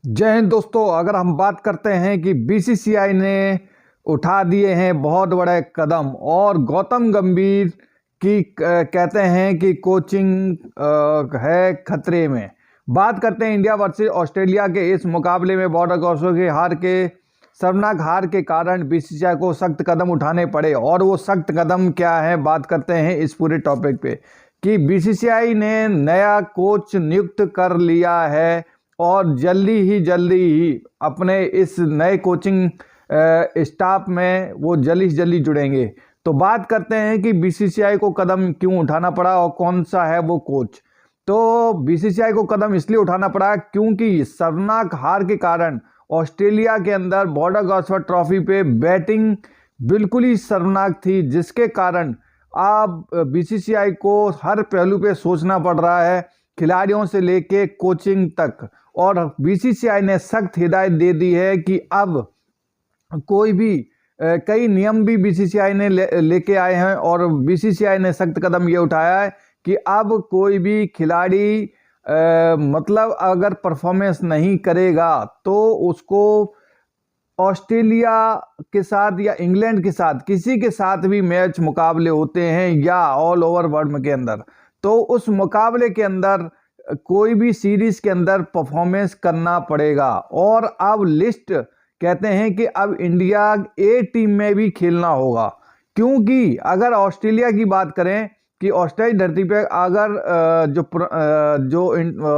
जय हिंद दोस्तों। अगर हम बात करते हैं कि बीसीसीआई ने उठा दिए हैं बहुत बड़े कदम और गौतम गंभीर की कहते हैं कि कोचिंग है खतरे में। बात करते हैं इंडिया वर्सेस ऑस्ट्रेलिया के इस मुकाबले में बॉर्डर गवास्कर की शर्मनाक हार के कारण बीसीसीआई को सख्त कदम उठाने पड़े। और वो सख्त कदम क्या है, बात करते हैं इस पूरे टॉपिक पे कि बीसीसीआई ने नया कोच नियुक्त कर लिया है और जल्दी ही अपने इस नए कोचिंग स्टाफ में वो जल्दी से जल्दी जुड़ेंगे। तो बात करते हैं कि बीसीसीआई को कदम क्यों उठाना पड़ा और कौन सा है वो कोच। तो बीसीसीआई को कदम इसलिए उठाना पड़ा क्योंकि शर्मनाक हार के कारण ऑस्ट्रेलिया के अंदर बॉर्डर गावस्कर ट्रॉफी पे बैटिंग बिल्कुल ही शर्मनाक थी, जिसके कारण अब बीसीसीआई को हर पहलू पे सोचना पड़ रहा है, खिलाड़ियों से लेके कोचिंग तक। और बीसीसीआई ने सख्त हिदायत दे दी है कि अब कोई भी कई नियम भी बीसीसीआई ने लेके आए हैं और बीसीसीआई ने सख्त कदम ये उठाया है कि अब कोई भी खिलाड़ी मतलब अगर परफॉर्मेंस नहीं करेगा तो उसको ऑस्ट्रेलिया के साथ या इंग्लैंड के साथ किसी के साथ भी मैच मुकाबले होते हैं या ऑल ओवर वर्ल्ड के अंदर, तो उस मुकाबले के अंदर कोई भी सीरीज के अंदर परफॉर्मेंस करना पड़ेगा। और अब लिस्ट कहते हैं कि अब इंडिया ए टीम में भी खेलना होगा, क्योंकि अगर ऑस्ट्रेलिया की बात करें कि ऑस्ट्रेलिया धरती पे अगर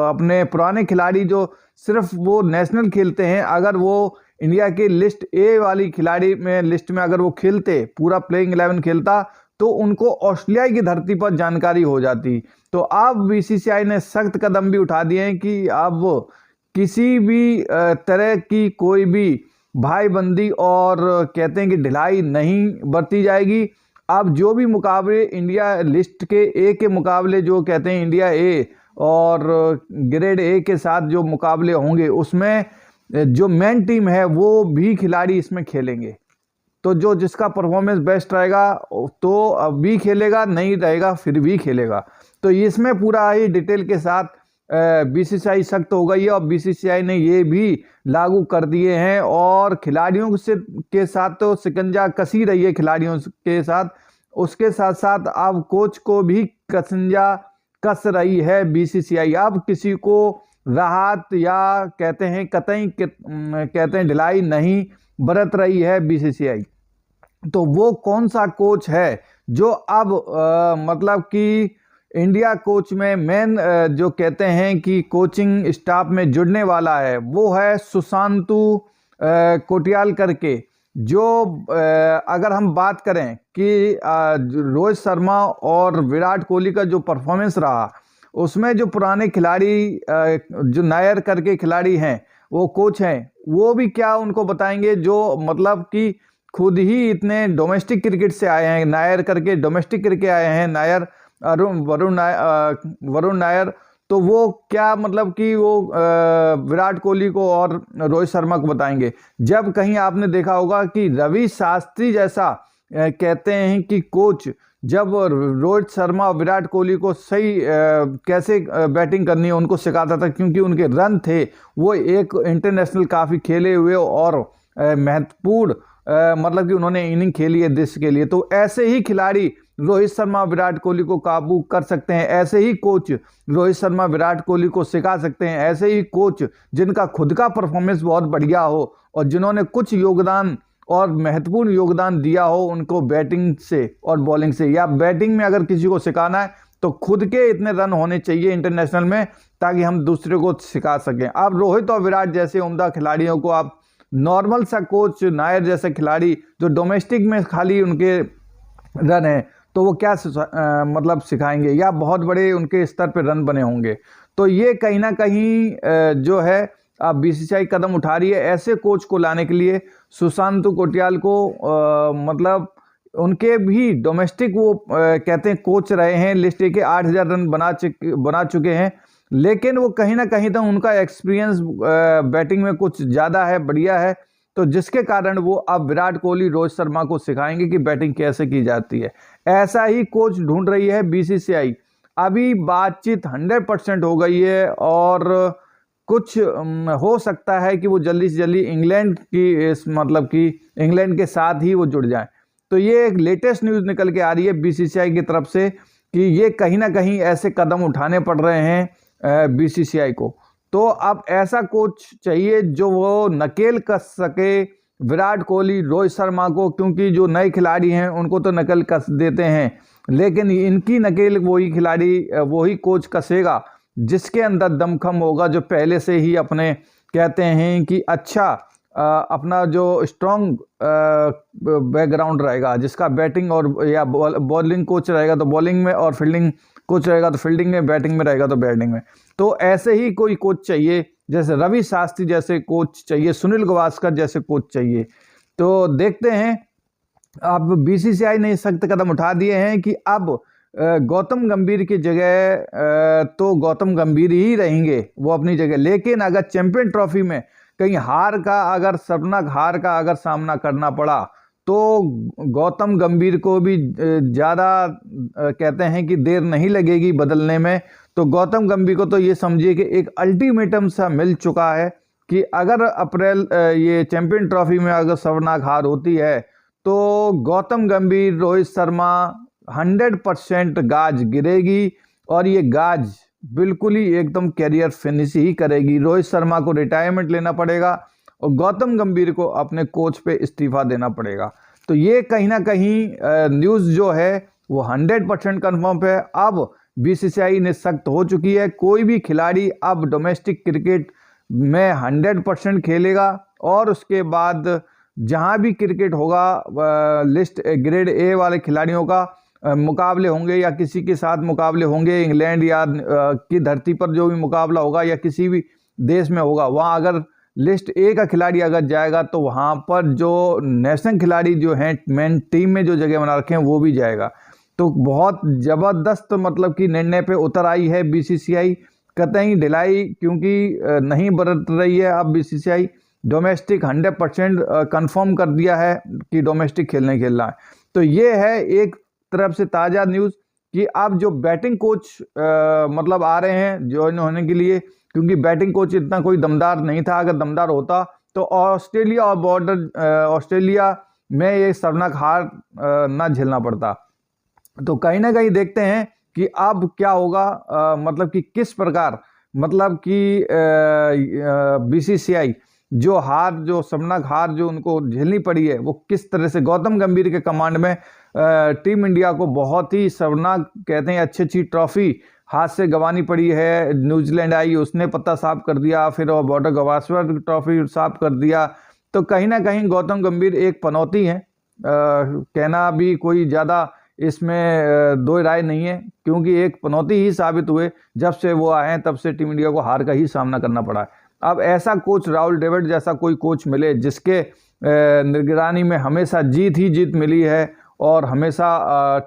अपने पुराने खिलाड़ी जो सिर्फ वो नेशनल खेलते हैं, अगर वो इंडिया की लिस्ट ए वाली खिलाड़ी में लिस्ट में अगर वो खेलते, पूरा प्लेइंग 11 खेलता, तो उनको ऑस्ट्रेलिया की धरती पर जानकारी हो जाती। तो अब बीसीसीआई ने सख्त कदम भी उठा दिए हैं कि अब किसी भी तरह की कोई भी भाईबंदी और कहते हैं कि ढिलाई नहीं बरती जाएगी। अब जो भी मुकाबले इंडिया लिस्ट के ए के मुकाबले जो कहते हैं इंडिया ए और ग्रेड ए के साथ जो मुकाबले होंगे, उसमें जो मेन टीम है वो भी खिलाड़ी इसमें खेलेंगे। तो जो जिसका परफॉर्मेंस बेस्ट रहेगा तो अब भी खेलेगा, नहीं रहेगा फिर भी खेलेगा। तो इसमें पूरा ही डिटेल के साथ बीसीसीआई सख्त हो गई है और बीसीसीआई ने ये भी लागू कर दिए हैं और खिलाड़ियों से के साथ तो शिकंजा कसी रही है खिलाड़ियों के साथ, उसके साथ साथ अब कोच को भी शिकंजा कस रही है बीसीसीआई। अब किसी को राहत या कहते हैं कतई कहते हैं ढिलाई नहीं बरत रही है बीसीसीआई। तो वो कौन सा कोच है जो अब मतलब कि इंडिया कोच में मेन जो कहते हैं कि कोचिंग स्टाफ में जुड़ने वाला है, वो है सुशांतु कोटियाल करके। जो अगर हम बात करें कि रोहित शर्मा और विराट कोहली का जो परफॉर्मेंस रहा, उसमें जो पुराने खिलाड़ी जो नायर करके खिलाड़ी हैं वो कोच हैं, वो भी क्या उनको बताएंगे जो मतलब कि खुद ही इतने डोमेस्टिक क्रिकेट से आए हैं, नायर करके डोमेस्टिक क्रिकेट आए हैं, नायर वरुण नायर। तो वो क्या मतलब कि वो विराट कोहली को और रोहित शर्मा को बताएंगे, जब कहीं आपने देखा होगा कि रवि शास्त्री जैसा कहते हैं कि कोच जब रोहित शर्मा और विराट कोहली को सही कैसे बैटिंग करनी है उनको सिखाता था, क्योंकि उनके रन थे वो एक इंटरनेशनल काफ़ी खेले हुए और महत्वपूर्ण मतलब कि उन्होंने इनिंग खेली है देश के लिए। तो ऐसे ही खिलाड़ी रोहित शर्मा विराट कोहली को काबू कर सकते हैं, ऐसे ही कोच रोहित शर्मा विराट कोहली को सिखा सकते हैं, ऐसे ही कोच जिनका खुद का परफॉर्मेंस बहुत बढ़िया हो और जिन्होंने कुछ योगदान और महत्वपूर्ण योगदान दिया हो उनको बैटिंग से और बॉलिंग से। या बैटिंग में अगर किसी को सिखाना है तो खुद के इतने रन होने चाहिए इंटरनेशनल में ताकि हम दूसरे को सिखा सकें। अब रोहित और विराट जैसे उम्दा खिलाड़ियों को आप नॉर्मल सा कोच नायर जैसे खिलाड़ी जो डोमेस्टिक में खाली उनके रन है तो वो क्या मतलब सिखाएंगे, या बहुत बड़े उनके स्तर पे रन बने होंगे। तो ये कहीं ना कहीं जो है अब बीसीसीआई कदम उठा रही है ऐसे कोच को लाने के लिए। सुशांतु कोटियाल को मतलब उनके भी डोमेस्टिक वो कहते हैं कोच रहे हैं, लिस्ट के 8,000 रन बना चुके हैं, लेकिन वो कहीं ना कहीं तो उनका एक्सपीरियंस बैटिंग में कुछ ज़्यादा है, बढ़िया है। तो जिसके कारण वो अब विराट कोहली रोहित शर्मा को सिखाएंगे कि बैटिंग कैसे की जाती है। ऐसा ही कोच ढूंढ रही है बीसीसीआई। अभी बातचीत 100% हो गई है और कुछ हो सकता है कि वो जल्दी से जल्दी इंग्लैंड की मतलब कि इंग्लैंड के साथ ही वो जुड़ जाएं। तो ये एक लेटेस्ट न्यूज़ निकल के आ रही है बीसीसीआई की तरफ से कि ये कहीं ना कहीं ऐसे कदम उठाने पड़ रहे हैं बीसीसीआई को। तो अब ऐसा कोच चाहिए जो वो नकेल कस सके विराट कोहली, रोहित शर्मा को, क्योंकि जो नए खिलाड़ी हैं उनको तो नकेल कस देते हैं, लेकिन इनकी नकेल वही खिलाड़ी वही कोच कसेगा जिसके अंदर दमखम होगा, जो पहले से ही अपने कहते हैं कि अच्छा अपना जो स्ट्रॉन्ग बैकग्राउंड रहेगा, जिसका बैटिंग और या बॉलिंग कोच रहेगा तो बॉलिंग में, और फील्डिंग कोच रहेगा तो फील्डिंग में, बैटिंग में रहेगा तो बैटिंग में। तो ऐसे ही कोई कोच चाहिए, जैसे रवि शास्त्री जैसे कोच चाहिए, सुनील गावस्कर जैसे कोच चाहिए। तो देखते हैं, अब बीसीसीआई ने सख्त कदम उठा दिए हैं कि अब गौतम गंभीर की जगह तो गौतम गंभीर ही रहेंगे वो अपनी जगह, लेकिन अगर चैंपियन ट्रॉफी में कहीं अगर शर्मनाक हार का अगर सामना करना पड़ा तो गौतम गंभीर को भी ज़्यादा कहते हैं कि देर नहीं लगेगी बदलने में। तो गौतम गंभीर को तो ये समझिए कि एक अल्टीमेटम सा मिल चुका है कि अगर ये चैंपियन ट्रॉफी में अगर शर्मनाक हार होती है तो गौतम गंभीर, रोहित शर्मा 100% गाज गिरेगी, और ये गाज बिल्कुल ही एकदम कैरियर फिनिश ही करेगी। रोहित शर्मा को रिटायरमेंट लेना पड़ेगा और गौतम गंभीर को अपने कोच पे इस्तीफा देना पड़ेगा। तो ये कहीं ना कहीं न्यूज़ जो है वो 100% कन्फर्म है। अब बीसीसीआई ने सख्त हो चुकी है, कोई भी खिलाड़ी अब डोमेस्टिक क्रिकेट में 100% खेलेगा, और उसके बाद जहां भी क्रिकेट होगा लिस्ट ग्रेड ए वाले खिलाड़ियों का मुकाबले होंगे या किसी के साथ मुकाबले होंगे, इंग्लैंड या की धरती पर जो भी मुकाबला होगा या किसी भी देश में होगा, वहाँ अगर लिस्ट ए का खिलाड़ी अगर जाएगा तो वहाँ पर जो नेशनल खिलाड़ी जो हैं मेन टीम में जो जगह बना रखे हैं वो भी जाएगा। तो बहुत ज़बरदस्त मतलब कि निर्णय पे उतर आई है बीसीसीआई, कतई ढिलाई क्योंकि नहीं बरत रही है। अब बीसीसीआई डोमेस्टिक 100% कंफर्म कर दिया है कि डोमेस्टिक खेलना है। तो ये है एक तरफ से ताज़ा न्यूज़ कि अब जो बैटिंग कोच मतलब आ रहे हैं ज्वाइन होने के लिए, क्योंकि बैटिंग कोच इतना कोई दमदार नहीं था। अगर दमदार होता तो ऑस्ट्रेलिया में ये शर्मनाक हार ना झेलना पड़ता। तो कहीं ना कहीं देखते हैं कि अब क्या होगा, मतलब कि किस प्रकार मतलब कि बीसीसीआई जो शर्मनाक हार जो उनको झेलनी पड़ी है वो किस तरह से गौतम गंभीर के कमांड में टीम इंडिया को बहुत ही शर्मनाक कहते हैं अच्छी ट्रॉफी हाथ से गंवानी पड़ी है। न्यूजीलैंड आई, उसने पत्ता साफ कर दिया, फिर वो बॉर्डर गावस्कर ट्रॉफी साफ कर दिया। तो कहीं ना कहीं गौतम गंभीर एक पनौती है, कहना भी कोई ज़्यादा इसमें दो राय नहीं है, क्योंकि एक पनौती ही साबित हुए। जब से वो आए हैं तब से टीम इंडिया को हार का ही सामना करना पड़ा है। अब ऐसा कोच राहुल द्रविड़ जैसा कोई कोच मिले जिसके निगरानी में हमेशा जीत ही जीत मिली है और हमेशा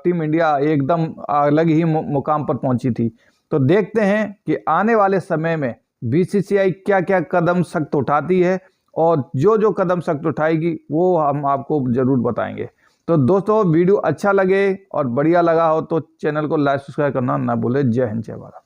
टीम इंडिया एकदम अलग ही मुकाम पर पहुंची थी। तो देखते हैं कि आने वाले समय में बीसीसीआई क्या क्या कदम सख्त उठाती है, और जो कदम सख्त उठाएगी वो हम आपको ज़रूर बताएंगे। तो दोस्तों वीडियो अच्छा लगे और बढ़िया लगा हो तो चैनल को लाइक सब्सक्राइब करना ना भूलें। जय हिंद, जय भारत।